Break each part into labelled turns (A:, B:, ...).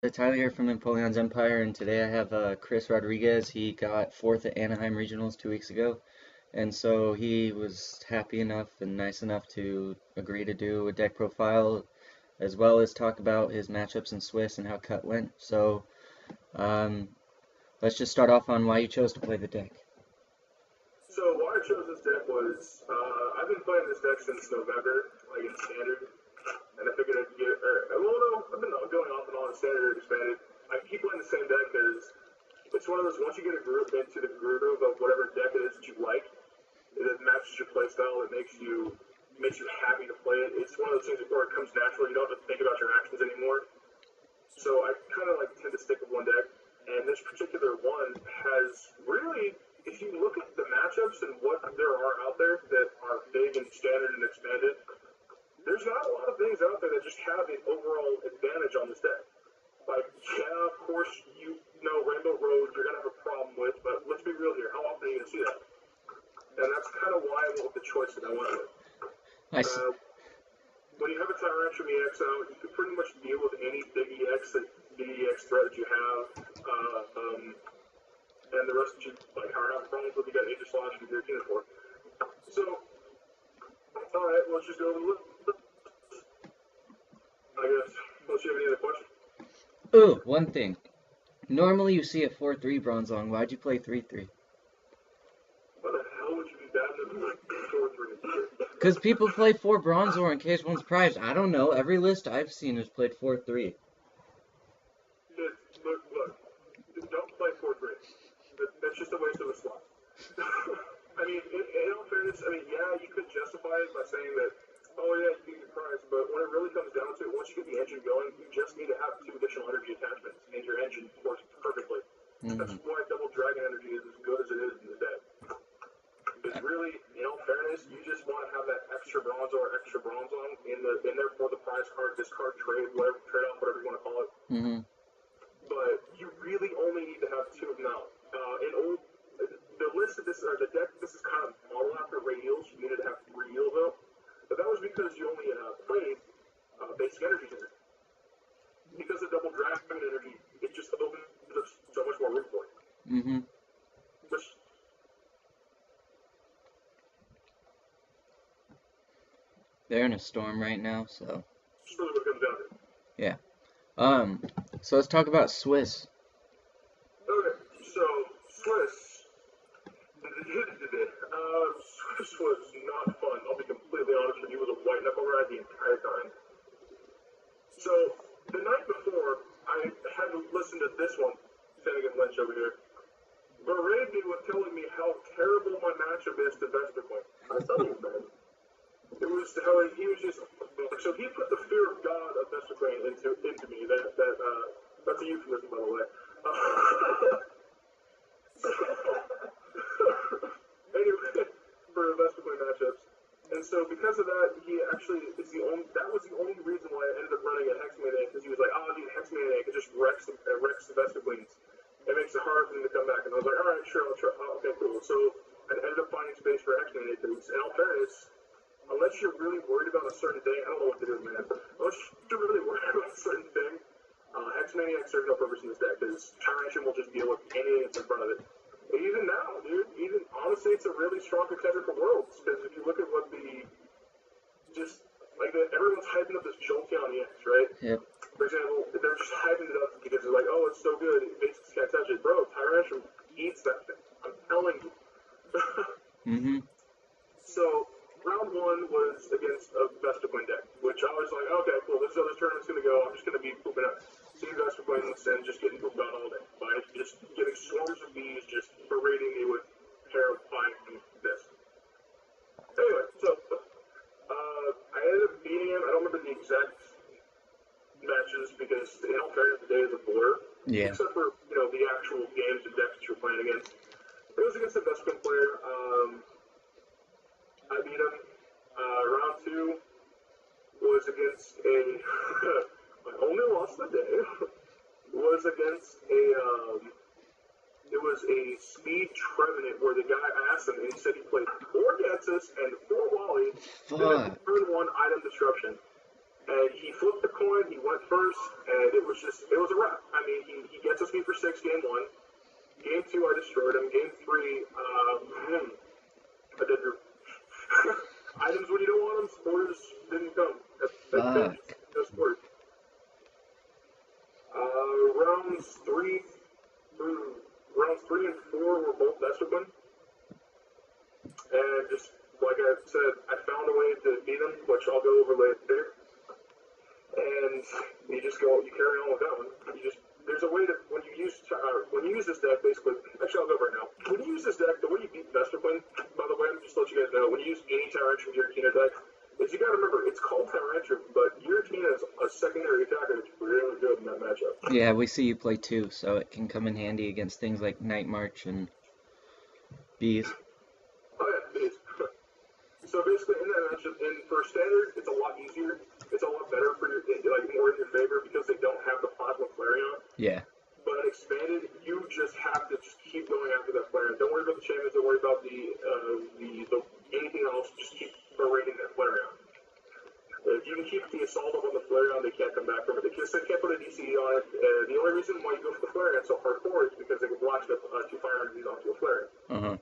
A: Tyler here from Napoleon's Empire, and today I have Chris Rodriguez. He got fourth at Anaheim Regionals 2 weeks ago, and so he was happy enough and nice enough to agree to do a deck profile, as well as talk about his matchups in Swiss and how cut went. So um, let's just start off on why you chose to play the deck.
B: So why I chose this deck was I've been playing this deck since November, like in standard, and I figured I'd get. Well, no, I've been going off and on in standard or expanded. I keep playing the same deck because it's one of those. Once you get a group into the groove of whatever deck it is that you like, that matches your playstyle, it makes you happy to play it. It's one of those things where it comes naturally. You don't have to think about your actions anymore. So I kind of like tend to stick with one deck, and this particular one has really, if you look at the matchups and what there are out there that are big and standard and expanded, there's not a lot of things out there that just have an overall advantage on this deck. Like, yeah, of course, you know Rainbow Road you're going to have a problem with, but let's be real here. How often are you going to see that? And that's kind of why I went with the choice that I went with. When you have a Tyrantrum EX out, you can pretty much deal with any big EX threat that you have, and the rest that you like are having problems with. You got Aegislash and Giratina for. So, all right, let's just go over the list. I guess. Unless you have any other questions.
A: Ooh, one thing. Normally you see a 4-3 Bronzong. Why'd you play 3-3?
B: Why the hell would you be bad enough to 4-3?
A: Because people play 4 Bronzor in case one's prized. I don't know. Every list I've seen has played 4-3.
B: Look. Don't play 4-3. That's just a waste of a slot. I mean, in all fairness, yeah, you could justify it by saying that, oh yeah, you get your prize, but when it really comes down to it, once you get the engine going, you just need to have 2 additional energy attachments, and your engine works perfectly. That's why double dragon energy is as good as it is in the deck. Because really, in all fairness, you just want to have that extra Bronzor or extra Bronzong in there for the prize card, discard, trade, whatever, trade off, whatever you want to call it. But you really only need to have 2 of them out. The list of this, or the deck, this is kind of modeled after Ray Eels. You needed to have 3 Eels out. But that was because you only played basic energies in it. Because of double dragon energy, it just opens up so much more room for you.
A: They're in a storm right now, so.
B: That's really what it comes down to.
A: Yeah. So let's talk about Swiss.
B: Okay, so Swiss. Swiss was not fun. I'll be completely honest with you. It was a white knuckle ride the entire time. So the night before, I had to listen to this one, Finnegan Lynch over here, berate me with telling me how terrible my matchup is to Vespiquen. I thought he was bad. It was how he was just. So he put the fear of God of Vespiquen into me. That's a euphemism, by the way. Anyway, for Vespiquen matchups. And so because of that, he actually is that was the only reason why I ended up running a Hex Maniac, because he was like, oh, dude, Hex Maniac, it just wrecks the Vespiquens. It makes it hard for them to come back. And I was like, all right, sure, I'll try. Oh, okay, cool. So I ended up finding space for Hex Maniac, because in all fairness, unless you're really worried about a certain thing, I don't know what to do, man. Unless you're really worried about a certain thing, Hex Maniac serves no purpose in this deck, because Tyrantrum will just deal with anything that's in front of it. But even now, dude, honestly, it's a really strong contender for Worlds, because if you look at what everyone's hyping up this Jolteon EX, right?
A: Yep.
B: For example, they're just hyping it up because they're like, oh, it's so good, it basically can't touch it. Bro, Tyrantrum eats that thing. I'm telling you. So, round 1 was against a Vespiquen deck, which I was like, okay, cool, this is how this tournament's going to go. I'm just going to be pooping out. Seeing Vespiquens and just getting pooped out all day. By just getting swarms of bees just berating me with terrifying this. Anyway, so, I ended up beating him. I don't remember the exact matches because, in all fairness, the day is a blur.
A: Yeah.
B: Except for, the actual games and decks that you're playing against. It was against a Vespiquen player. I beat him. Round 2 was against my only loss of the day was against it was a speed Trevenant where the guy asked him and he said he played 4 Getsus and 4 Wally, then turn 1 item disruption. And he flipped the coin, he went first, and it was a wrap. I mean, he gets us me for 6 game 1. Game 2, I destroyed him. Game 3, I did your items when you don't want them, spores didn't come. That just worked. Rounds 3 and 4 were both Vesperman. And just like I said, I found a way to beat him, which I'll go over later. And you carry on with that one. There's a way to, when you use this deck, basically, actually I'll go over it now. When you use this deck, the way you beat Vesperman, by the way, just to let you guys know, when you use any Tyrantrum Giratina deck, is you gotta remember, it's called Tyrantrum, but Giratina is a secondary attacker that's really good in that matchup.
A: Yeah, we see you play 2, so it can come in handy against things like Night March and Bees.
B: Oh yeah, Bees. So basically, in that matchup, for standard, it's a lot easier. It's a lot better for more in your favor because they don't have the Plasma Flareon.
A: Yeah.
B: But expanded, you just have to keep going after that Flareon. Don't worry about the Shaymins, don't worry about the anything else. Just keep berating that Flareon. If you can keep the assault up on the Flareon, they can't come back from it. They can't put a DCE on it. The only reason why you go for the Flareon so hardcore is because they can block the 2 fire energies onto a Flareon.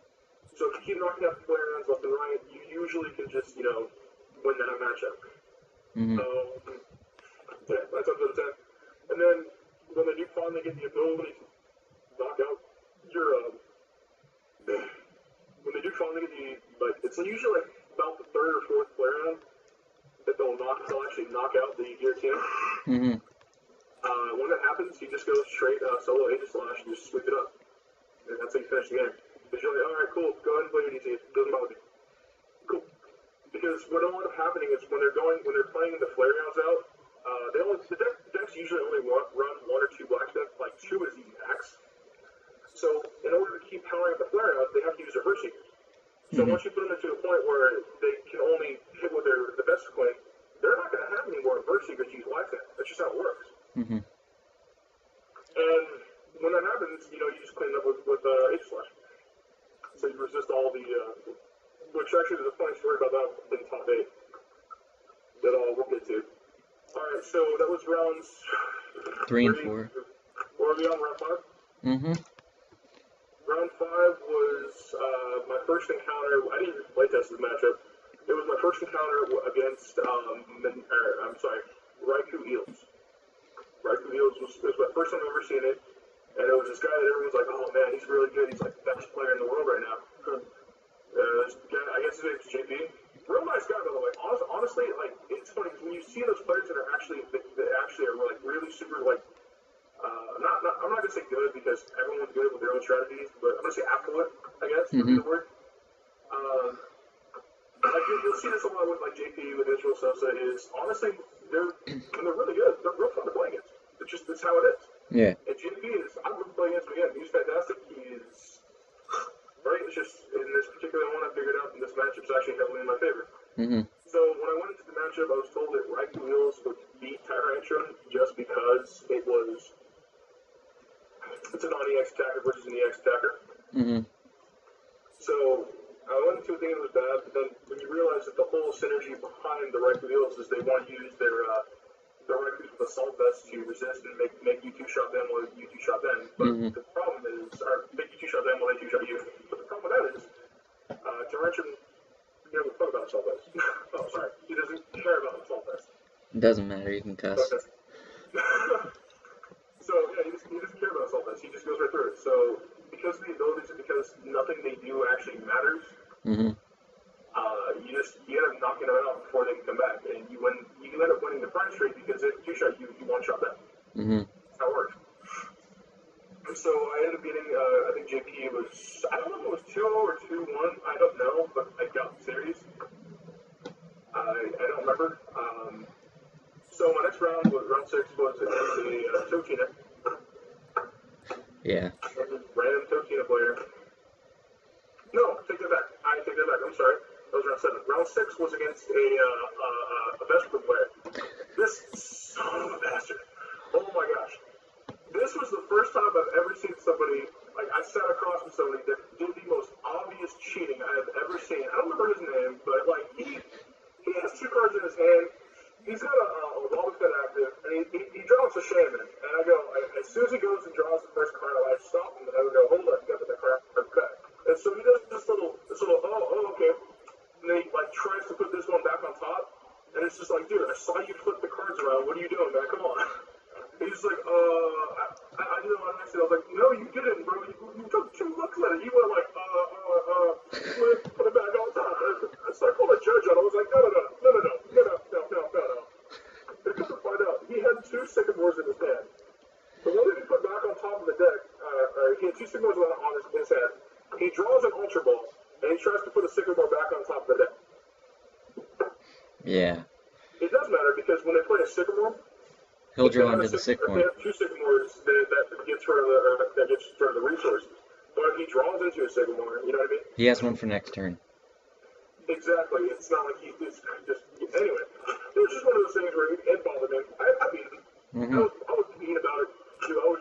B: So if you keep knocking out the Flareons left and right, you usually can just, win that matchup. Yeah, that's up to the 10. And then when they do finally get the ability to knock out your, when they do finally get it's usually about the 3rd or 4th Flareon that they'll actually knock out the Giratina. When that happens, you just go straight solo Aegislash and just sweep it up. And that's how you finish the game. Because you're like, alright, cool, go ahead and play your DC. Doesn't bother me. Cool. Because what will end up happening is when they're playing the Flareons out, the decks usually only run 1 or 2 blacksmith, like 2 is the max. So in order to keep powering up the Flareons, they have to use their Earthseekers. So once you put them into a point where they can only hit with the best coin, they're not going to have any more Earthseekers to use blacksmith. That's just how it works. And when that happens, you just clean it up with Aegislash. So you resist all the, which actually there's a funny story about that in top 8 that we'll get to. Alright, so that was rounds
A: 3 and 4.
B: Were we on round 5? Round 5 was my first encounter. I didn't even playtest this matchup. It was my first encounter against, Raikou EX. Raikou EX was my first time I've ever seen it. And it was this guy that everyone's like, oh man, he's really good. He's like the best player in the world right now. I guess his name's JP. Real nice guy, by the way. Honestly, it's funny because when you see those players that are actually are like really super I'm not gonna say good because everyone's good with their own strategies, but I'm gonna say affluent, I guess would be the word. You'll see this a lot with JP with Israel Sosa. Is honestly when they're really good, they're real fun to play against. It's how it is.
A: Yeah.
B: And JP I would play against him again. He's fantastic. He's right. It's just in this particular one I figured out that this matchup's actually heavily in my favor. So when I went into the matchup, I was told that Raikou EX would beat Tyrantrum just because it's a non-EX attacker versus an EX attacker. So I went into it thinking it was bad, but then when you realize that the whole synergy behind the Raikou EX is they want to use their Raikous with Assault Vest to resist and make you 2-shot them while you 2-shot them. But the problem is, or make you 2-shot them while they 2-shot you. But the problem with that is, Tyrantrum doesn't fuck about Assault Vest. Oh, sorry. He doesn't care about Assault Vest.
A: It doesn't matter, you can cuss.
B: So, yeah, he doesn't care about Assault Vest. He just goes right through it. So, because of the abilities and because nothing they do actually matters, you end up knocking them out before they can come back. And you end up winning the prize trade because if you 2-shot you 1-shot them. That's how it works. And so I ended up beating, I think JP was, I don't know if it was 2-0 or 2-1, I don't know, but I got the series. I don't remember. So my next round was round 6 was against a Totina.
A: Yeah.
B: Random Totina player. No, take that back. I'm sorry. That was round 7. Round 6 was against a Vesper player. This son of a bastard. Oh my gosh. This was the first time I've ever seen somebody, I sat across from somebody that did the most obvious cheating I have ever seen. I don't remember his name, but he has 2 cards in his hand. He's got a soon as he goes and draws the first card, I stop him and I would go, hold on, you got the card cut. And so he does this little, okay. And then he like tries to put this one back on top. And it's just like, dude, I saw you flip the cards around. What are you doing, man? Come on. He's like, I did it on accident. I was like, no, you didn't, bro. You took 2 looks at it. You went like, put it back on top. So I called a judge on it. I was like, no. And come to find out, he had 2 sycamores in his hand. The one that he put back on top of the deck, he had 2 sycamores on his hand. He draws an ultra ball, and he tries to put a sycamore back on top of the deck.
A: Yeah.
B: It does matter because when they play a sycamore,
A: he'll draw into the sycamore.
B: They have 2 sycamores that gets rid of the resource. But if he draws into a sycamore, you know what I mean?
A: He has one for next turn.
B: Exactly. It's not like he's just anyway. It was just one of those things where it bothered me. I beat him. I was mean about it too. I'm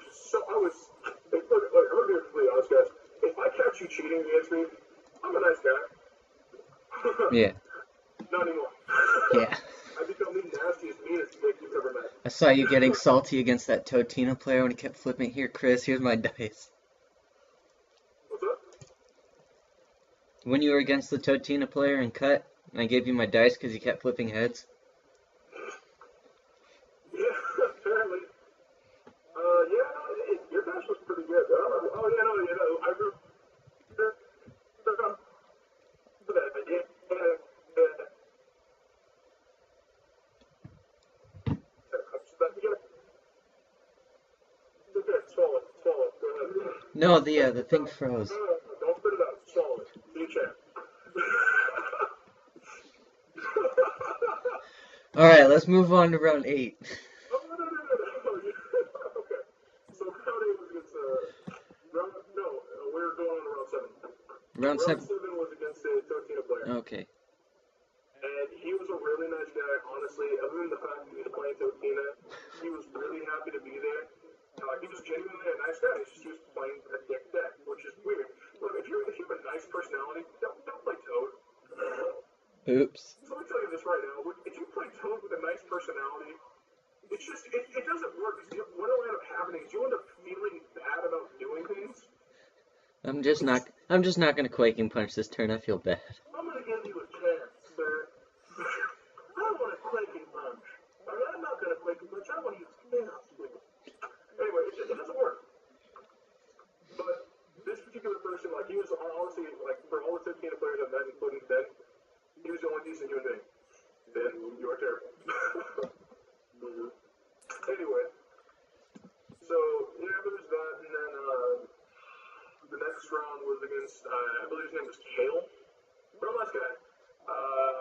B: gonna be completely honest, guys. If I catch you cheating against me, I'm a nice guy.
A: Yeah.
B: Not anymore.
A: Yeah.
B: I become the nastiest, meanest dick you've ever met.
A: I saw you getting salty against that Totina player when he kept flipping. Here, Chris, here's my dice.
B: What's up?
A: When you were against the Totina player and cut, and I gave you my dice because you kept flipping heads.
B: Yeah, apparently. Your dice was pretty good. I remember.
A: No, the thing froze.
B: Don't spit it out. Swallow it. Be a champ.
A: Alright, let's move on to round 8.
B: Okay. So round 8 was against we're going on to round 7.
A: Round 7.
B: Round 7 was against a Totina player.
A: Okay.
B: And he was a really nice guy, honestly. Other than the fact that he was playing Totina, he was really happy to be there. He was genuinely a nice guy. He was playing a dick deck, which is weird. Look, if you have a nice personality, don't play Toad.
A: Oops.
B: So let me tell you this right now. If you play Toad with a nice personality, it's just, it doesn't work. What will end up happening is you end up feeling bad about doing things.
A: I'm just not gonna Quaking Punch this turn. I feel bad.
B: I'm gonna give you a chance, sir. I don't want to Quaking Punch. I'm not gonna Quaking Punch. I want to use chaos with it. Anyway, it doesn't work. But this particular person, like, he was honestly, like, for all the 15 players I've met, including Ben, he was the only decent human being. Ben, you are terrible. Anyway, so, yeah, there was that, and then, the next round was against, I believe his name was Kale. Real nice guy.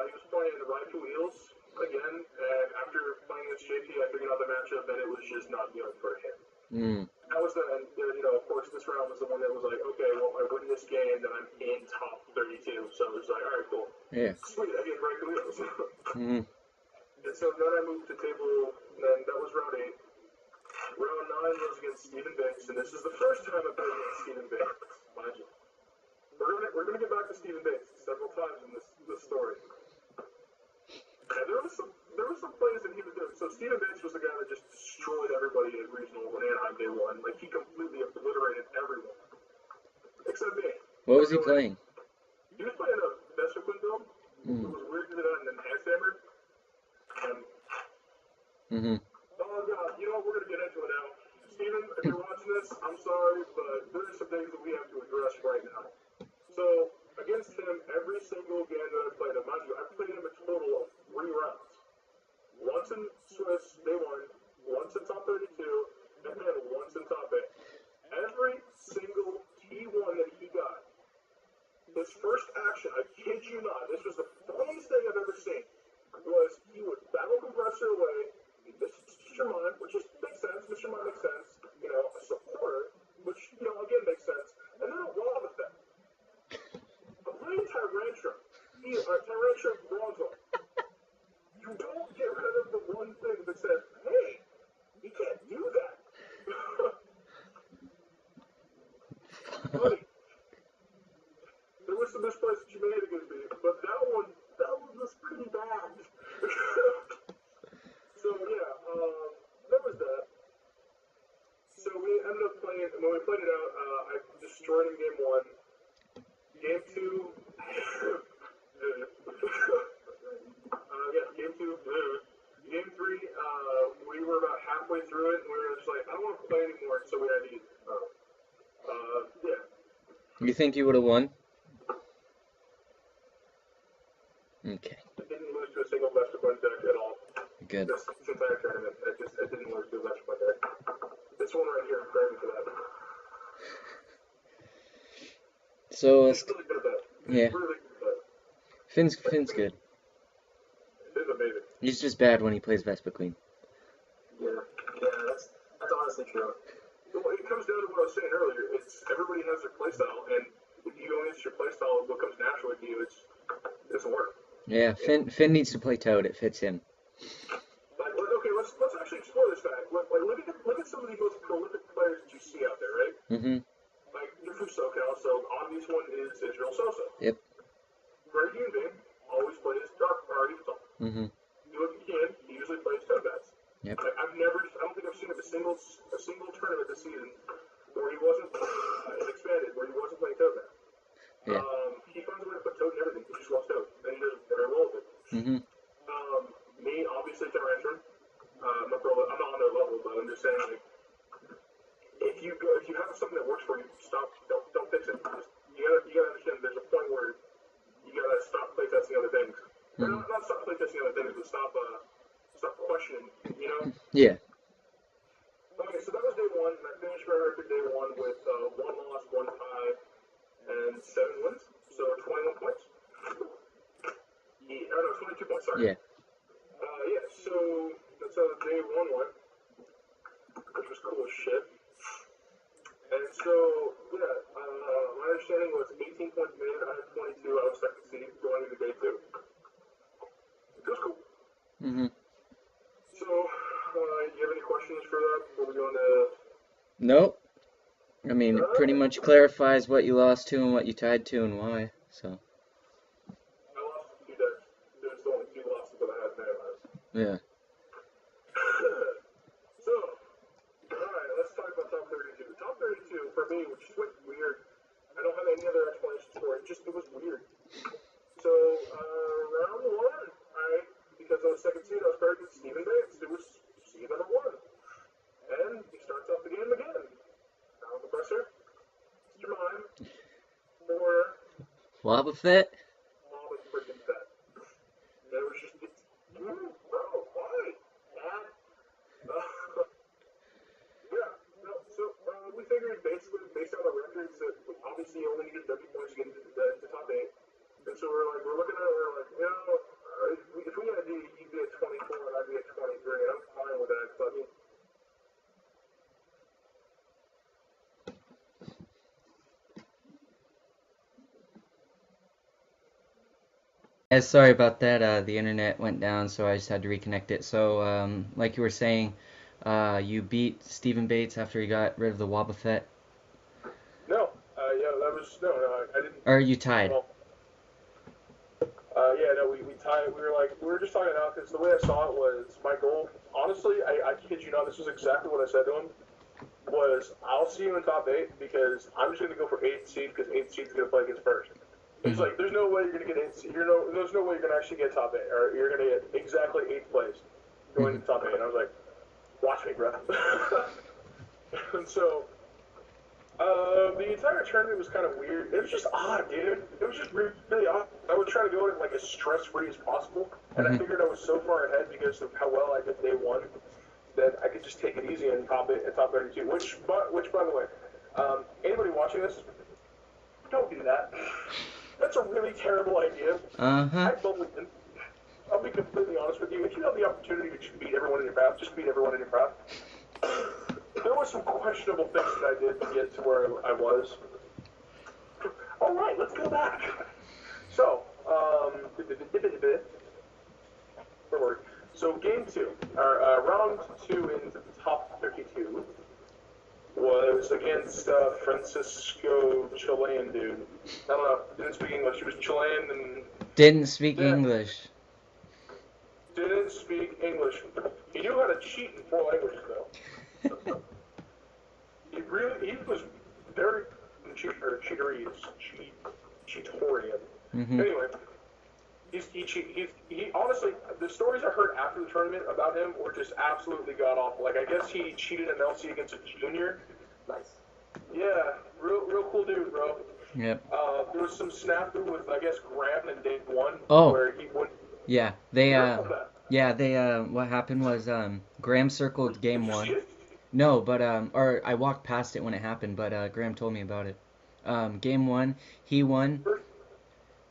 B: He was playing the Ride to Wheels again, and after playing against JP, I figured out the matchup, and it was just not good for him. That was of course, this round was the one that was like, okay, well, I win this game, then I'm in top 32, so it was like, alright, cool.
A: Yeah.
B: Sweet, I get Ride to Wheels. And so then I moved to table, and that was round 8. Round 9 was against Stephen Banks, and this is the first time I've played against Stephen Banks, mind you. We're gonna get back to Stephen Banks several times in this story. And there was some plays that he was doing. So Stephen Banks was the guy that just destroyed everybody at regional when Anaheim day 1. Like, he completely obliterated everyone, except me.
A: What was he playing?
B: He was playing a Vesperquin build. It was weird to do that, and then Hex Hammer. Oh God, you know what, we're gonna get into it now. Steven, if you're watching this, I'm sorry, but there are some things that we have to address right now. So, against him, every single game that I played him, mind you, I played him a total of 3 rounds. Once in Swiss, day 1, once in top 32, and then once in top 8. Every single T1 that he got, his first action, I kid you not, this was the funniest thing I've ever seen, was he would Battle Compressor away, Mr. Mind, which makes sense, Mr. Mind makes sense, a supporter, which, again makes sense, and then a wall effect. I'm playing Tyrantrum, Tyrantrum Bronzong. You don't get rid of the one thing that says, hey, you can't do that. Buddy, there was some misplays that you made against me, but that one was pretty bad. So, yeah, that was that. So we ended up playing, when we played it out, I destroyed him game 1. Game 2, yeah, game 2, game 3, we were about halfway through it, and we were just like, I don't want to play anymore, so we had to eat. Yeah.
A: You think you would have won? Okay.
B: I didn't lose to a single Master Point deck at all.
A: Good.
B: This entire tournament, I didn't lose to a Master Point deck. This one right here, I'm craving for that.
A: So,
B: He's really good at that.
A: yeah.
B: Really good at that.
A: Finn's good.
B: It's amazing.
A: He's just bad when he plays Vespa Queen.
B: Yeah, that's honestly true. Well, it comes down to what I was saying earlier. It's everybody has their playstyle, and if you go against your playstyle, what comes naturally to you, it doesn't work.
A: Yeah, Finn needs to play Toad. It fits him.
B: Like, okay, let's actually explore this fact. Like, look at some of the most prolific players that you see out there, right?
A: Mm-hmm.
B: Like, you're from SoCal, so obvious one is Israel Sosa.
A: Yep.
B: Greg Unving always plays Dark Evil.
A: Mm-hmm.
B: You look at Ken, he usually plays Toad Bats.
A: Yep.
B: Like, I don't think I've seen a single tournament this season where he wasn't expanded, where he wasn't playing Toad Bats.
A: Yeah.
B: He finds a way to put Toad in everything. He just loves Toad, and he does very well with it.
A: Mm-hmm.
B: Me, obviously, Tyrantrum. I'm not on their level, but I'm just saying, like, if you have something that works for you, don't fix it. You gotta understand. There's a point where you gotta stop playtesting other things.
A: Mm-hmm.
B: Not stop playtesting other things, but stop questioning. You know?
A: Yeah.
B: Okay, so that was day 1, and I finished my record day 1 with 1 loss, 1 tie, and 7 wins. So 21 points. Yeah, no, 22 points. Sorry.
A: Yeah.
B: Yeah. So that's how the day 1 went, which was cool as shit. And so, yeah, my understanding was 18 points made. I had 22. I was second seed going into day 2. It was cool.
A: Mm-hmm.
B: So, you have any questions for that before we go into?
A: Nope. I mean, it pretty much clarifies what you lost to and what you tied to and why. So.
B: I lost 2 decks. There's the only 2 losses that I had in my life.
A: Yeah.
B: So, alright, let's talk about top 32. Top 32 for me was just weird. I don't have any other explanations for it. It was weird. So, round 1, because I was second seed, I was paired with Stephen Bates. It was seed number 1. And he starts off the game again. Battle Compressor, Mr. Mime, for
A: Wobbuffet?
B: Wobbuffet freaking Fett. And it was just, bro, why? And, yeah, no, so we figured basically, based on our records, that obviously you only needed 30 points to get into top 8. And so we're looking at it, we're like, you know, if we had to, you'd be at 24 and I'd be at 23, and I'm fine with that, but I mean,
A: Sorry about that. The internet went down, so I just had to reconnect it. So, like you were saying, you beat Stephen Bates after he got rid of the Wobbuffet?
B: no, I didn't.
A: Or you tied?
B: Well, yeah, no, we tied. We were just talking now because the way I saw it was my goal. Honestly, I kid you not, this was exactly what I said to him. Was I'll see you in top 8 because I'm just gonna go for 8th seed because 8th seed's gonna play against first. He's like, there's no way you're gonna get 8th seed. There's no way you're gonna actually get top 8, or you're gonna get exactly 8th place going to top 8. And I was like, watch me, bro. And so. The entire tournament was kind of weird. It was just odd, dude. It was just really odd. I would try to go in like as stress-free as possible, and I figured I was so far ahead because of how well I did day 1 that I could just take it easy in top 32. Which, by the way, anybody watching this, don't do that. That's a really terrible idea.
A: Uh-huh.
B: I'll be completely honest with you. If you have the opportunity to just beat everyone in your path, just beat everyone in your path. There were some questionable things that I did to get to where I was. All right, let's go back. So, so game 2, or round 2 into the top 32 was against Francisco Chilean dude. I don't know, didn't speak English. He was Chilean and
A: Didn't speak English.
B: Didn't speak English. He knew how to cheat in 4 languages though. He he was very cheatorian.
A: Mm-hmm.
B: Anyway, he honestly, the stories I heard after the tournament about him were just absolutely god awful. Like, I guess he cheated an LC against a junior.
C: Nice.
B: Yeah, real cool dude, bro.
A: Yep.
B: There was some snafu with, I guess, Graham in day one,
A: Oh.
B: where he wouldn't.
A: Yeah, what happened was, Graham circled game one. No, but, or I walked past it when it happened, but, Graham told me about it. Game one, he won.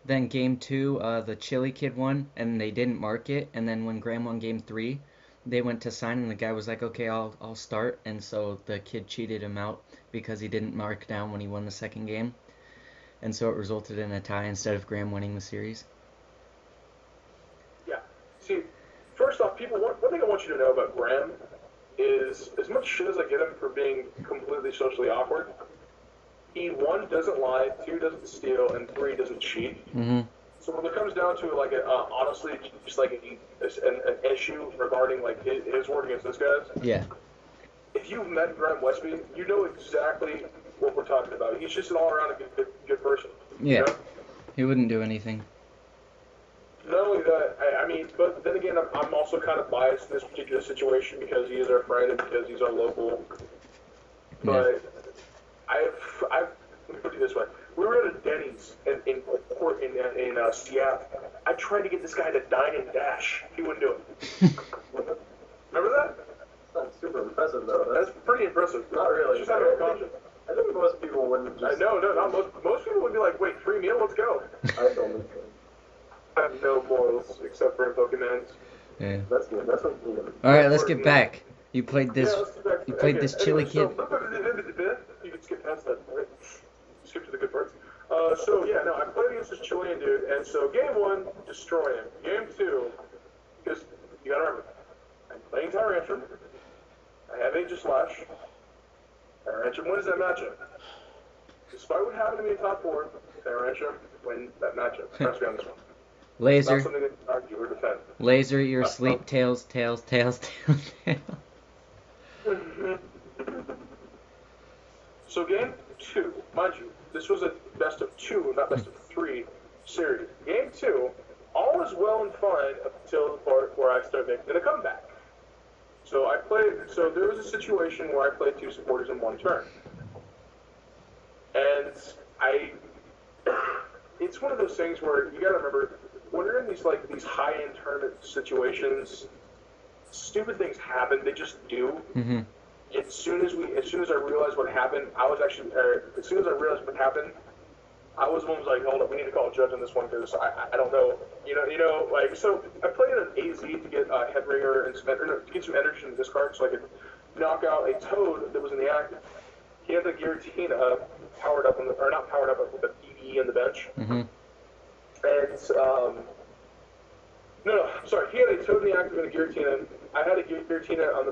A: Then game two, the Chili kid won, and they didn't mark it. And then when Graham won game three, they went to sign, and the guy was like, okay, I'll start. And so the kid cheated him out because he didn't mark down when he won the second game. And so it resulted in a tie instead of Graham winning the series.
B: Yeah. See, first off, one thing I want you to know about Graham is, as much shit as I get him for being completely socially awkward, he, one, doesn't lie, two, doesn't steal, and three, doesn't cheat.
A: Mm-hmm.
B: So when it comes down to, like, honestly, just like an issue regarding, like, his work against this guys,
A: Yeah.
B: if you've met Graham Westby, you know exactly what we're talking about. He's just an all-around good person.
A: Yeah.
B: You know?
A: He wouldn't do anything.
B: Not only that, I mean, but then again, I'm also kind of biased in this particular situation because he is our friend and because he's our local. But let me put it this way: we were at a Denny's in Seattle. I tried to get this guy to dine and dash. He wouldn't do it. Remember that?
C: That's not super impressive, though.
B: That's pretty impressive.
C: Not really.
B: Just having a caution.
C: I think most people wouldn't just...
B: Not most people would be like, wait, free meal, let's go.
C: I don't think so.
B: I have no morals except for in Pokemon.
A: Yeah.
C: That's good. That's what you know.
A: All right, let's get back. You played this.
B: Yeah, let's get back.
A: You played this Chili kid.
B: You can skip past that, right? Skip to the good parts. So yeah, no, I played against this Chilean dude, and so game one, destroy him. Game two, because you gotta remember, I'm playing Tyrantrum. I have Aegislash. Tyrantrum wins that matchup. Despite what happened to me in top four, Tyrantrum wins that matchup. Especially on this one.
A: Laser.
B: Not something that argue or defend.
A: Laser, you're asleep. Tails.
B: So game two, mind you, this was a best of two, not best of three series. Game two, all is well and fine up until the part where I start making a comeback. So there was a situation where I played two supporters in one turn. And it's one of those things where you gotta remember, when you're in these high-end tournament situations, stupid things happen, they just do.
A: Mm-hmm.
B: As soon as I realized what happened, as soon as I realized what happened, I was the one who was like, hold up, we need to call a judge on this one because I don't know, so I played an AZ to get Headringer and to get some energy in this card so I could knock out a Toad that was in the active. He had the Giratina powered up, not powered up, but with the PE on the bench.
A: Mm-hmm.
B: And, he had a Toad in the active and a Giratina. I had a Giratina on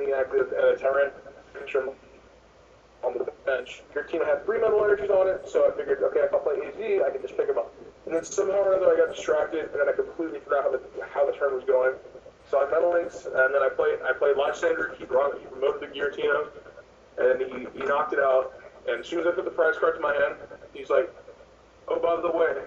B: the active and a Tyrantrum on the bench. Giratina had 3 mental energies on it, so I figured, okay, if I play AZ, I can just pick him up. And then somehow or other I got distracted, and then I completely forgot how the turn was going. So I mental links, and then I played Lysandre. He promoted the Giratina, and he knocked it out. And as soon as I put the prize card to my hand, he's like, oh, by the way.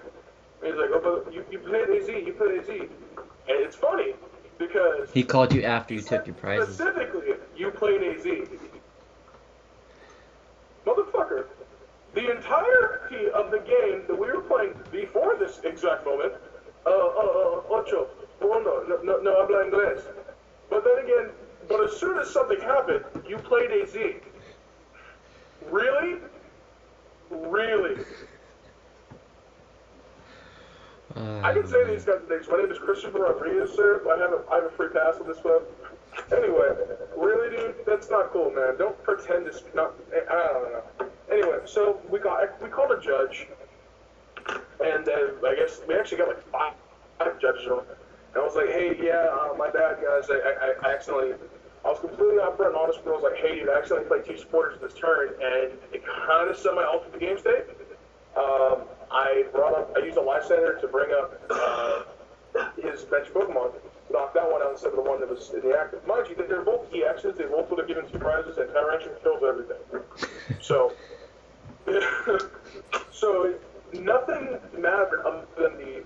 B: He's like, oh, but you played AZ, And it's funny, because...
A: He called you after you took your prizes.
B: Specifically, you played AZ. Motherfucker, the entirety of the game that we were playing before this exact moment, ocho, no habla inglés. But then again, as soon as something happened, you played AZ. Really? Really? I can say these guys' names. My name is Christopher Rodriguez, sir. I have a free pass on this web. Anyway, really, dude? That's not cool, man. Don't pretend it's not. I don't know. Anyway, so we called a judge, and I guess we actually got like 5 judges on. And I was like, hey, yeah, my bad, guys. I accidentally. I was completely upfront and honest with them. I was like, hey, dude, I accidentally played 2 supporters this turn, and it kind of set my ultimate game state. I used a Lysandre to bring up his bench Pokemon, knocked that one out instead of the one that was in the active. Mind you, they're both EXs, they both would have given 2 prizes, and Tyrantrum kills everything. So, so nothing mattered other than the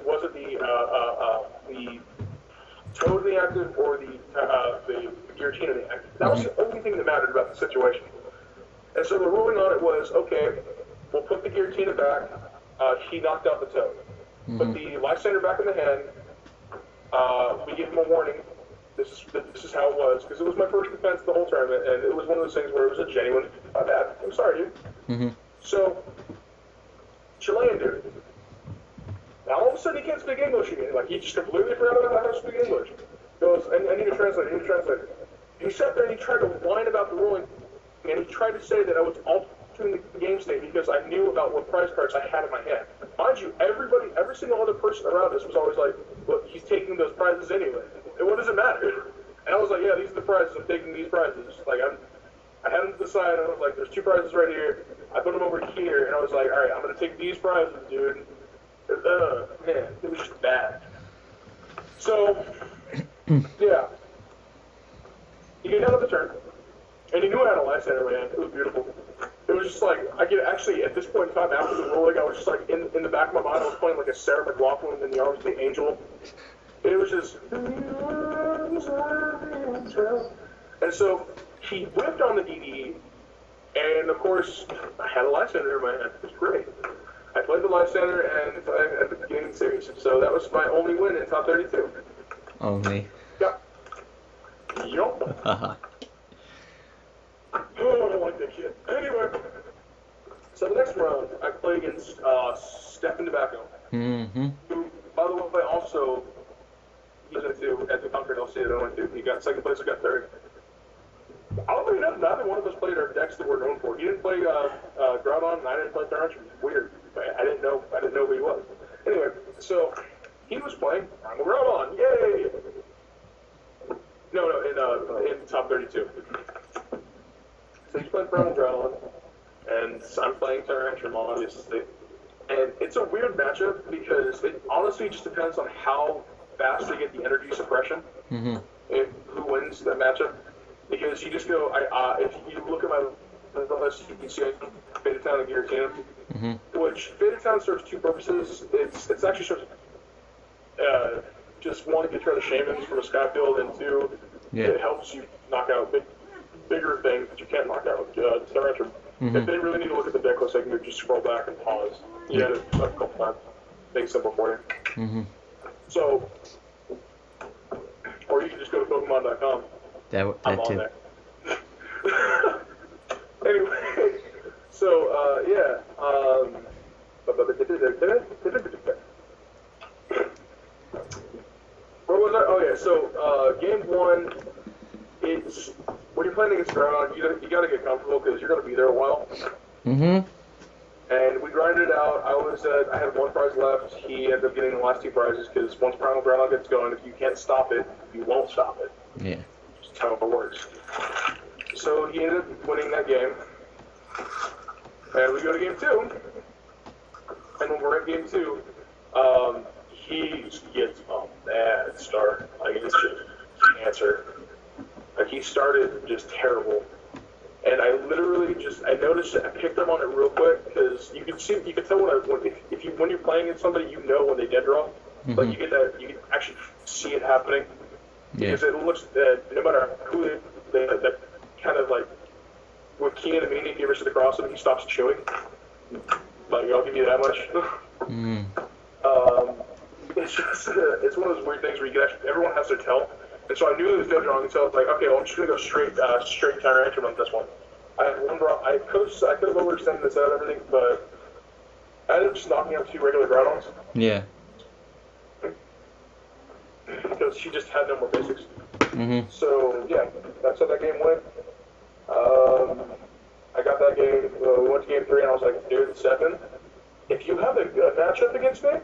B: totally active or the Giratina EX. That was the only thing that mattered about the situation. And so the ruling on it was, okay, we'll put the Giratina back. He knocked out the Toad. Put the Lysandre back in the hand. We gave him a warning. This is how it was, because it was my first defense the whole tournament, and it was one of those things where it was a genuine, my bad, I'm sorry, dude. So, Chilean dude. Now all of a sudden he can't speak English again. Like, he just completely forgot about how to speak English. Goes, I need a translator, He sat there and he tried to whine about the ruling, and he tried to say that I was altering the game state because I knew about what prize cards I had in my hand. Mind you, every single other person around us was always like, well, he's taking those prizes anyway. And what does it matter? And I was like, yeah, these are the prizes, I'm taking these prizes. Like, I had them decide, I was like, there's 2 prizes right here. I put them over here, and I was like, alright, I'm gonna take these prizes, dude. Man, it was just bad. So, yeah. He got out of the turn, and he knew I had a Lysandre in my hand. It was beautiful. It was just like, I could actually, at this point in time, after the ruling, I was just like, in the back of my mind, I was playing like a Sarah McLachlan in the arms of the angel. It was just, and so he whipped on the DDE, and of course, I had a Lysandre in my hand. It was great. I played the Lysandre and at the beginning of the series, so that was my only win in top 32.
A: Only.
B: Yep. Yup.
A: Haha.
B: Oh, I don't like that shit. Anyway, so the next round, I play against Stefan Tobacco. Who, by the way, also he's into at the Concord LC that I went to. He got second place, I got third. Oddly enough, neither one of us played our decks that we're known for. He didn't play Groudon, and I didn't play Tyrantrum. Weird. I didn't know who he was. Anyway, so he was playing Groudon. Yay! No, in top 32. So he's playing Groudon, and I'm playing Tyrantrum, obviously. And it's a weird matchup because it honestly just depends on how fast they get the energy suppression. And who wins that matchup. Because you just go, if you look at my list, you can see Faded Town and Giratina, which Faded Town serves 2 purposes. It's actually serves just one, get rid of the Shaymins from a Skyfield, and 2, it helps you knock out bigger things that you can't knock out with Tyrantrum. If they really need to look at the deck list, they can just scroll back and pause. You had it a couple times. Make it simple for you. So, or you can just go to Pokemon.com.
A: That too.
B: Anyway, so yeah. Where was I? Oh yeah. So game 1, it's when you're playing against Groudon, you got to get comfortable because you're gonna be there a while. And we grinded it out. I had 1 prize left. He ended up getting the last 2 prizes because once Primal Groudon gets going, if you can't stop it, you won't stop it.
A: Yeah.
B: That's how it works. So he ended up winning that game. And we go to game 2. And when we're in game 2, he gets a bad start. Like, it's just cancer. Like, he started just terrible. And I literally I noticed it, I picked up on it real quick, because you can tell when you're playing against somebody, you know when they dead draw. Like, you can actually see it happening. Because it looks, no matter who that kind of like, with Keenan and Meanie, if you ever sit across him, he stops chewing. Like, I'll give you that much. It's just, it's one of those weird things where you can actually, everyone has to tell. And so I knew it was dead wrong, and so I was like, okay, well, I'm just going to go straight Tyrantrum on this one. I had 1 draw. I could have overextended this out and everything, but I ended up just knocking out 2 regular Groudons.
A: Yeah.
B: Because she just had no more basics. So, yeah, that's how that game went. I got that game, we went to game 3, and I was like, dude, Stefan, if you have a good matchup against me,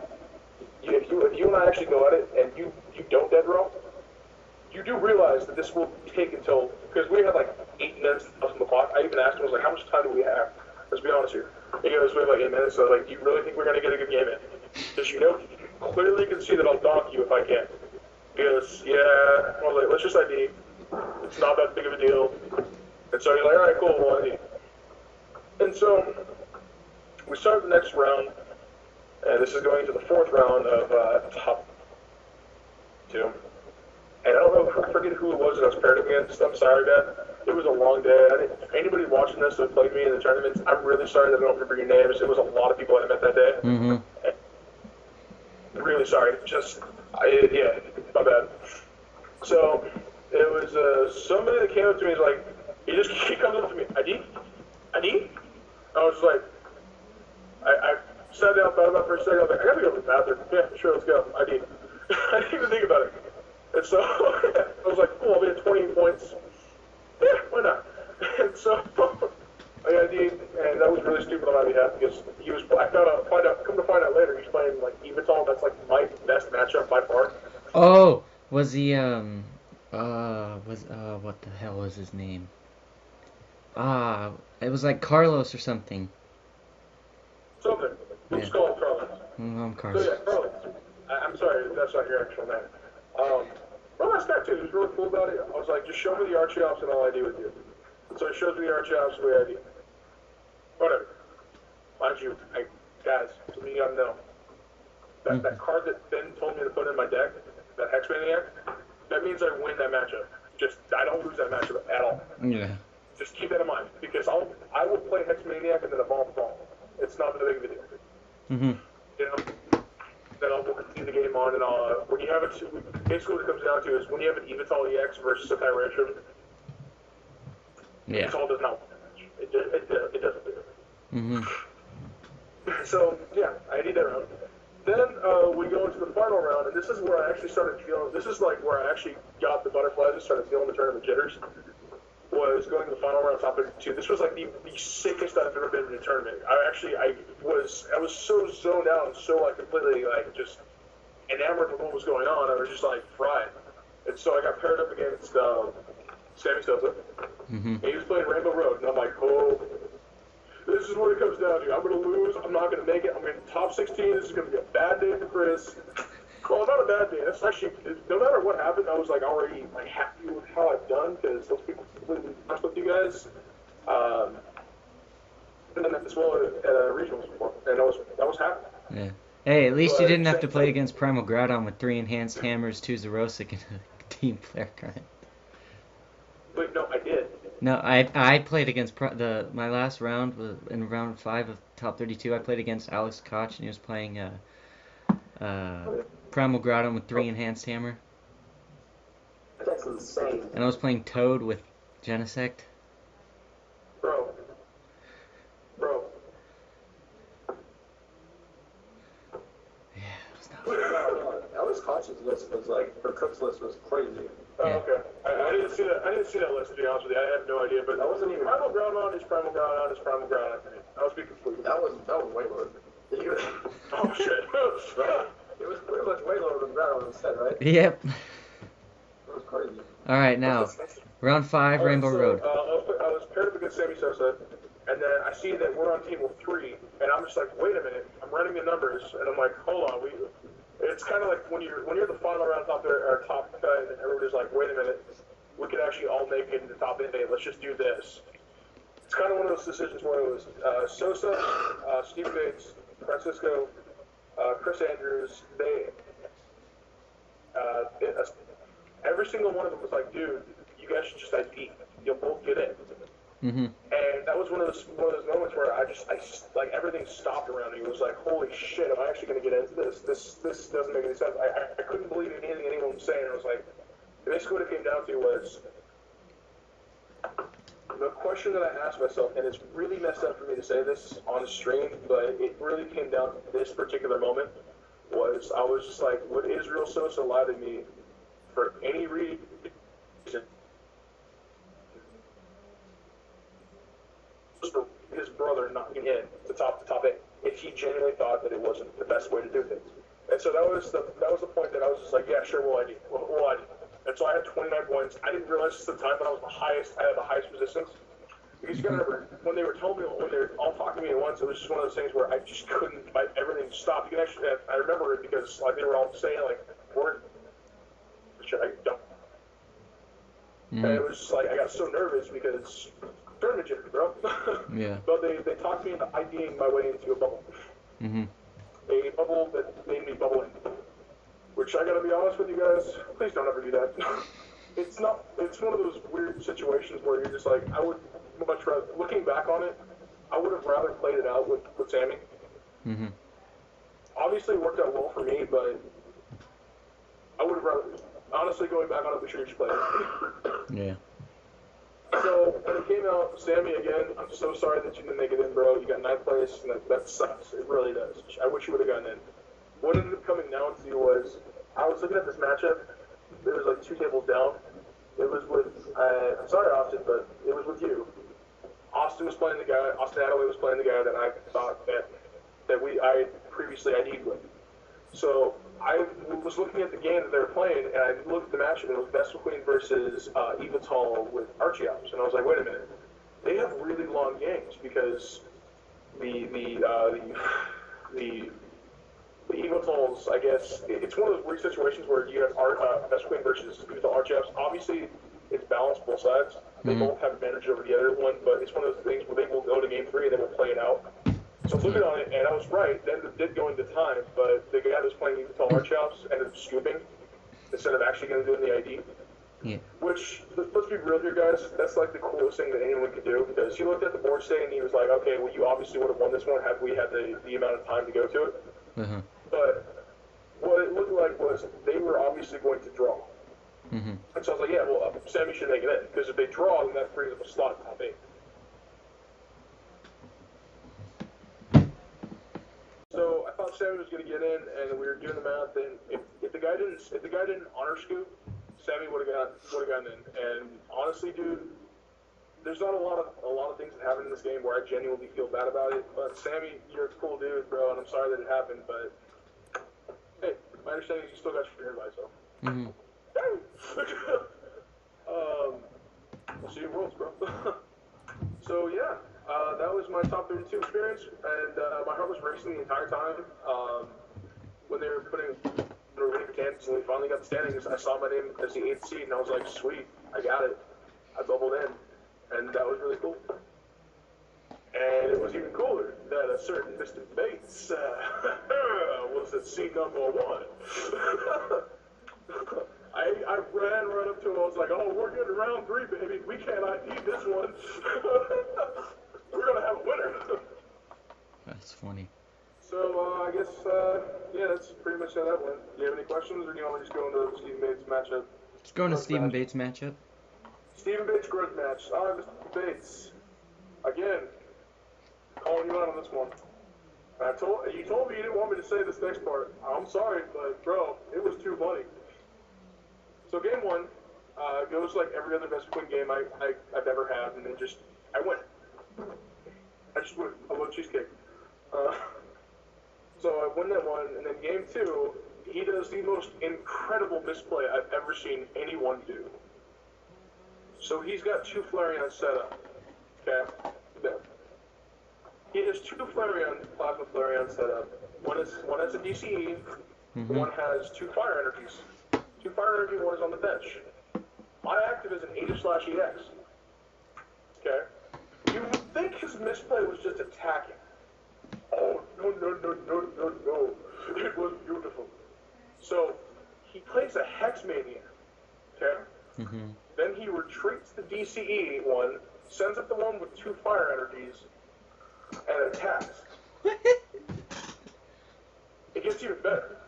B: if you and I actually go at it, and you don't dead roll, you do realize that this will take until, because we had like 8 minutes left on the clock. I even asked him, I was like, how much time do we have? Let's be honest here. He goes, we have like 8 minutes, so I was like, do you really think we're going to get a good game in? Because clearly you can see that I'll donk you if I can. He goes, yeah, well, let's just ID. It's not that big of a deal. And so you're like, all right, cool, we'll ID. And so we start the next round, and this is going to the 4th round of top 2. And I don't know, I forget who it was that I was paired against. I'm sorry, man. It was a long day. Anybody watching this that played me in the tournaments, I'm really sorry that I don't remember your names. It was a lot of people I met that day.
A: Mm-hmm.
B: Really sorry. Yeah, my bad. So it was somebody that came up to me. He's like, he comes up to me, ID? I was like, I sat down, thought about it for a second. I was like, I gotta go to the bathroom. Yeah, sure, let's go. ID. I didn't even think about it. And so I was like, cool, I'll be at 20 points. Yeah, why not? And so I got ID'd, and that was really stupid on my behalf because he was. Come to find out later, he's playing like Evital. That's like my best matchup by far.
A: Oh, was he what the hell was his name? It was like Carlos or something.
B: Something. We'll just call him Carlos.
A: I'm Carlos.
B: So yeah, Carlos. I'm sorry, that's not your actual name. Well, that's that too. He was really cool about it. I was like, just show me the Archeops and I'll ID with you. So he shows me the Archeops, we ID. Whatever. Mind you, guys, something you gotta know. That card that Ben told me to put in my deck, that Hex Maniac, that means I win that matchup. I don't lose that matchup at all.
A: Yeah.
B: Just keep that in mind, because I will play Hex Maniac and then evolve Brawl. It's not that big of a deal.
A: Mm-hmm.
B: You know? Then I'll continue the game on, and when you have basically what it comes down to is when you have an Evital EX versus a Tyrantrum,
A: yeah.
B: Evital does not win the match. It doesn't do it.
A: Mm-hmm.
B: So, yeah, I did that round. Then we go into the final round, and this is where I actually started feeling, this is like where I actually got the butterflies and started feeling the tournament jitters, was going to the final round top 52. This was like the sickest I've ever been in a tournament. I was so zoned out and so like completely like just enamored with what was going on. I was just like fried. And so I got paired up against Sammy Sosa.
A: Mm-hmm.
B: And he was playing Rainbow Road, and I'm like, oh, this is what it comes down to. I'm going to lose. I'm not going to make it. I'm going to top 16. This is going to be a bad day for Chris. Well, not a bad day. That's actually, no matter what happened, I was like already like happy with how I've done because those people completely honest with you guys. And then as well at regionals before, and I was happy.
A: Yeah. Hey, at least you didn't have to play against Primal Groudon with 3 enhanced hammers, 2 Zerosic, and a team player card.
B: Wait, no, I did.
A: No, I played against my last round was in round 5 of top 32. I played against Alex Koch, and he was playing Primal Groudon with 3 enhanced hammer.
C: That's insane.
A: And I was playing Toad with Genesect.
B: Bro.
A: Yeah, it was not
C: Alex Koch's list was like, or Cook's list was crazy.
B: Oh,
A: Yeah.
B: okay. I didn't see that. I didn't see that list, to be honest with you. I had no idea, but
C: That wasn't even-
B: Primal Groudon is Primal Groudon is Primal Groudon. I was being completely.
C: That was way lower.
B: Oh shit.
C: It was pretty much way lower than that instead, right?
A: Yep.
C: It was crazy.
A: All right, now round 5, Rainbow Road.
B: I was paired up against Sammy Sosa, and then I see that we're on table 3, and I'm just like, wait a minute. I'm running the numbers, and I'm like, hold on. It's kind of like when you're the final round top cut, and everybody's like, wait a minute. We could actually all make it in the top 8. Let's just do this. It's kind of one of those decisions where it was Sosa, Steve Bates, Francisco, Chris Andrews. Every single one of them was like, dude, you guys should just ID. You'll both get in.
A: Mm-hmm.
B: And that was one of those moments where I like everything stopped around me. It was like, holy shit, am I actually going to get into this? This doesn't make any sense. I couldn't believe anything anyone was saying. I was like, basically what it came down to was the question that I asked myself, and it's really messed up for me to say this on stream, but it really came down to this particular moment, was I was just like, would Israel Sosa lie to me for any reason? For his brother not getting in the top 8, if he genuinely thought that it wasn't the best way to do things. And so that was the point that I was just like, yeah, sure, we'll ID. We'll ID. And so I had 29 points. I didn't realize this at the time, but I had the highest resistance. Because you gotta remember, when they were all talking to me at once, it was just one of those things where I just couldn't, everything stopped. You can actually, I remember it because like they were all saying like, I don't.
A: Mm-hmm.
B: And it was just like, I got so nervous because
C: tournament jitter, bro.
A: Yeah.
C: But they talked me into IDing my way into a bubble.
A: Mm-hmm.
C: A bubble that made me bubble in. Which I gotta be honest with you guys, please don't ever do that. It's one of those weird situations where you're just like, I would much rather, looking back on it, I would have rather played it out with Sammy.
A: Mm-hmm.
C: Obviously, it worked out well for me, but I would have rather, honestly, going back on it, we should have just played it.
A: Yeah.
C: So, when it came out, Sammy, again, I'm so sorry that you didn't make it in, bro. You got 9th place, and that sucks. It really does. I wish you would have gotten in. What ended up coming down to was, I was looking at this matchup. It was like 2 tables down. It was with, I'm sorry, Austin, but it was with you. Austin was playing the guy, Austin Attaway was playing the guy that I thought that I previously ID'd with. So I was looking at the game that they were playing, and I looked at the matchup, and it was Best of Queen versus Evital with Archeops, and I was like, wait a minute, they have really long games because the Evitals, I guess, it's one of those weird situations where you have Best of Queen versus Evital Archeops. Obviously, it's balanced both sides. They both have advantage over the other one, but it's one of those things where they will go to game 3 and they will play it out. So I was looking on it, and I was right. Then it did go into time, but the guy that was playing Evital Archeops ended up scooping instead of actually going to do it in the ID.
A: Yeah.
C: Which, let's be real here, guys, that's like the coolest thing that anyone could do, because he looked at the board state and he was like, okay, well, you obviously would have won this one had we had the amount of time to go to it.
A: Uh-huh.
C: But what it looked like was they were obviously going to draw.
A: Mm-hmm.
C: And so I was like, yeah, well, Sammy should make it in, because if they draw, then that frees up a slot in top 8. So I thought Sammy was going to get in, and we were doing the math, and if the guy didn't honor scoop, Sammy would have gotten in. And honestly, dude, there's not a lot of things that happen in this game where I genuinely feel bad about it. But Sammy, you're a cool dude, bro, and I'm sorry that it happened. But hey, my understanding is you still got your invite, so.
A: Mm-hmm.
C: We'll see you in Worlds, bro. So yeah, that was my top 32 experience, and my heart was racing the entire time. When they were winning mechanics and we finally got the standings, I saw my name as the 8th seed, and I was like, sweet, I got it. I bubbled in, and that was really cool. And it was even cooler that a certain Mr. Bates was at seed number 1. I ran right up to him. I was like, oh, we're getting to round 3, baby. We can't ID this one. We're going to have a winner.
A: That's funny.
C: So, I guess, yeah, that's pretty much how that went. Do you have any questions, or do you want me to just go into the Stephen Bates matchup?
A: Let's go into Stephen Bates matchup.
C: Stephen Bates grudge match. All right, Mr. Bates. Again, calling you out on this one. You told me you didn't want me to say this next part. I'm sorry, but, bro, it was too funny. So game 1 goes like every other Best of Queen game I've ever had, and then I win. I just win. I won cheesecake. So I win that one, and then game 2, he does the most incredible misplay I've ever seen anyone do. So he's got 2 Flareon set up. Okay? There. He has 2 Flareon, Plasma Flareon set up. One has a DCE, one has 2 Fire Energies. 2 Fire Energy, 1 is on the bench. My active is an Aegislash EX. Okay? You would think his misplay was just attacking. Oh, no. It was beautiful. So, he plays a Hex Maniac. Okay? Then he retreats the DCE one, sends up the one with 2 Fire Energies, and attacks. It gets even better.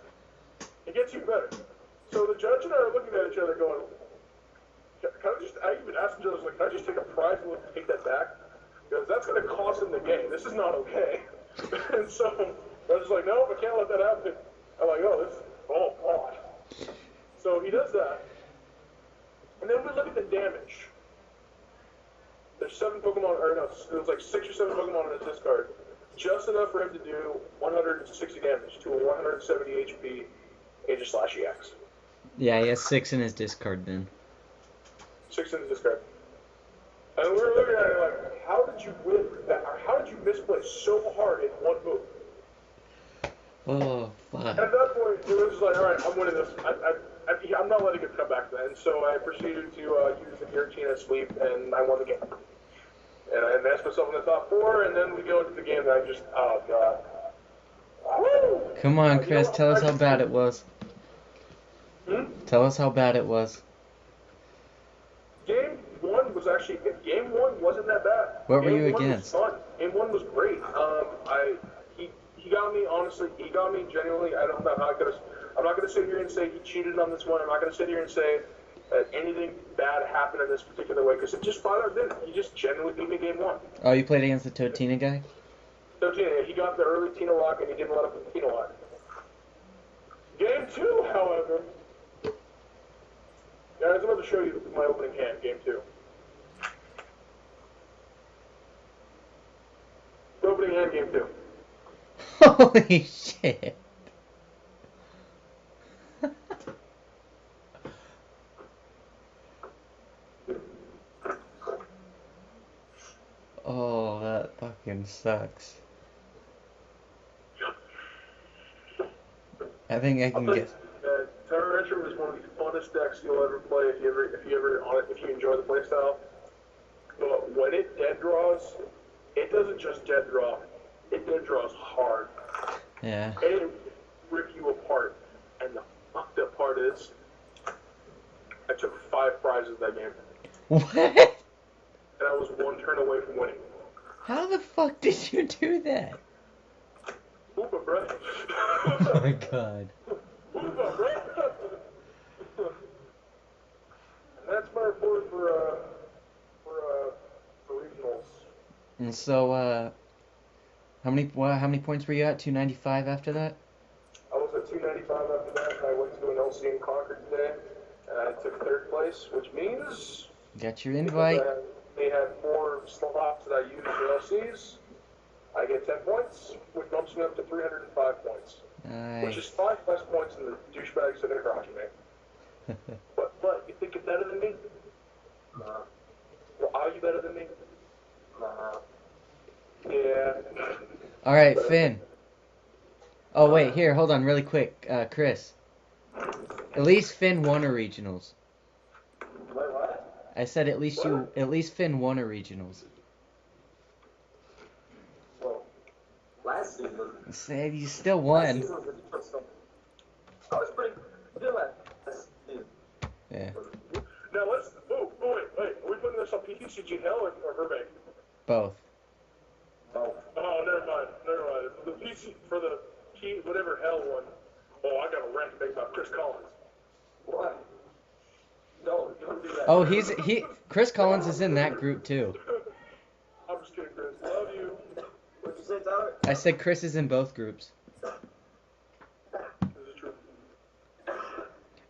C: So the judge and I are looking at each other going, I even asked the judge, like, can I just take a prize and take that back? Because that's going to cost him the game. This is not okay. And so I was just like, no, I can't let that happen. I'm like, oh God. So he does that. And then we look at the damage. There's 7 Pokemon, or no, there's like 6 or 7 Pokemon in his discard. Just enough for him to do 160 damage to a 170 HP Aegislash EX.
A: Yeah, he has 6 in his discard then.
C: 6 in his discard. And we were looking at it like, how did you win that? Or how did you misplay so hard in one move?
A: Oh, fuck.
C: And at that point, it was just like, alright, I'm winning this. I'm not letting it come back then. So I proceeded to use the Giratina sweep, and I won the game. and I advanced myself in the top 4, and then we go into the game that I just, oh god. Woo!
A: Come on, Chris, tell us how bad it was. Tell us how bad it was.
C: Game 1 was actually, Game 1 wasn't that bad.
A: What were you against?
C: Was fun. Game 1 was great. He got me, honestly, he got me genuinely. I don't know how I could have, I'm not going to sit here and say he cheated on this one. I'm not going to sit here and say that anything bad happened in this particular way, because it just flat out didn't. He just genuinely beat me Game 1.
A: Oh, you played against the Totina guy?
C: Totina, he got the early Tina lock and he didn't let up the Tina lock. Game 2, however, guys, I'm about to show you my opening hand, Game 2. Opening hand, Game 2.
A: Holy shit. Oh, that fucking sucks. I think I can get.
C: Tyrantrum is one of the funnest decks you'll ever play if you enjoy the playstyle. But when it dead draws, it doesn't just dead draw. It dead draws hard.
A: Yeah.
C: And it rip you apart. And the fucked up part is, I took 5 prizes that game.
A: What?
C: And I was 1 turn away from winning.
A: How the fuck did you do that?
C: Hoopa, bro.
A: Oh my god.
C: Hoopa, bro. That's my report for regionals.
A: And so, how many points were you at? 295 after that?
C: I was at 295 after that, and I went to an LC in Concord today, and I took 3rd place, which means...
A: Got your invite.
C: They had 4 slots that I used for LCs. I get 10 points, which bumps me up to 305 points.
A: Nice.
C: Which is 5 less points than the douchebag sitting across from me. But, you think you're better than me? Nah. Well, are you better than me? Nah. Yeah.
A: Alright, Finn. Oh, wait, here, hold on, really quick. Chris. At least Finn won a regionals.
C: Wait, what?
A: I said at least Finn won a regionals.
C: Well, last season...
A: Said you still won.
C: I was pretty good last season.
A: Yeah.
C: Now let's... Oh, wait. Are we putting this on TCG Hell or Burbank?
A: Both.
C: Oh, never mind. The PC for the T whatever hell one. Oh, I got a rant to make about Chris Collins. What? No, don't do that.
A: Oh, Chris Collins is in that group too.
C: I'm just kidding, Chris. Love you. What'd you say, Tyler?
A: I said Chris is in both groups.
C: This is true.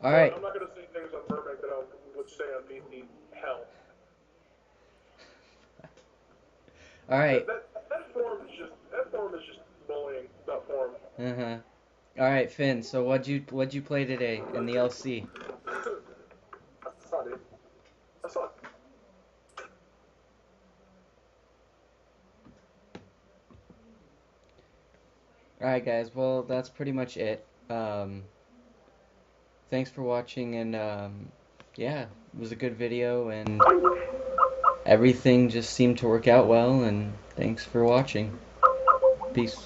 A: Alright.
C: I'm not gonna say things on Burbank that I would say on BC Hell.
A: Alright.
C: That form is just bullying. That form.
A: Uh-huh. Alright, Finn, so what'd you play today in the LC?
C: I saw it.
A: Alright, guys, well, that's pretty much it. Thanks for watching, and, yeah, it was a good video, and everything just seemed to work out well, and thanks for watching. Peace.